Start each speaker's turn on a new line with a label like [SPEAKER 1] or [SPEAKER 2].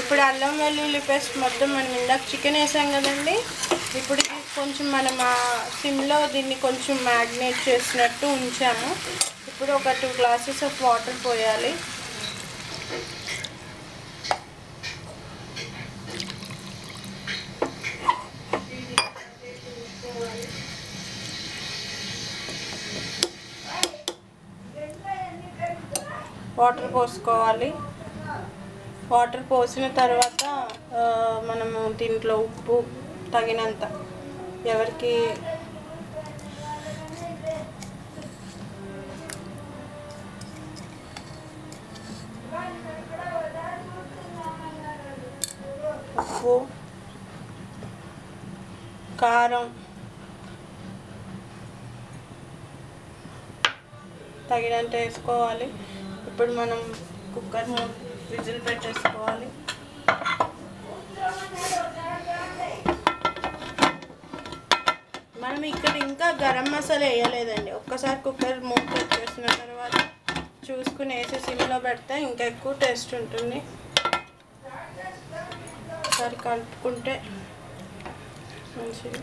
[SPEAKER 1] ఇప్పుడు అల్లం వెల్లుల్లి పేస్ట్ మొత్తం మనం ఇందాక చికెన్ వేసాం కదండి. ఇప్పుడు కొంచెం మనం సిమ్లో దీన్ని కొంచెం మ్యాగ్నేట్ చేసినట్టు ఉంచాము. ఇప్పుడు ఒక 2 గ్లాసెస్ ఆఫ్ వాటర్ పోయాలి. వాటర్ పోసుకోవాలి. వాటర్ పోసిన తర్వాత మనము దీంట్లో ఉప్పు తగినంత, ఎవరికి ఉప్పు, కారం తగినంత వేసుకోవాలి. ఇప్పుడు మనం కుక్కర్ విజిల్ పెట్టేసుకోవాలి. మనం ఇక్కడ ఇంకా గరం మసాలా వేయలేదండి. ఒక్కసారి కుక్కర్ మూత పెట్టేసిన తర్వాత చూసుకుని వేసి సిమ్లో పెడితే ఇంకా ఎక్కువ టేస్ట్ ఉంటుంది. ఒకసారి కలుపుకుంటే మంచిది.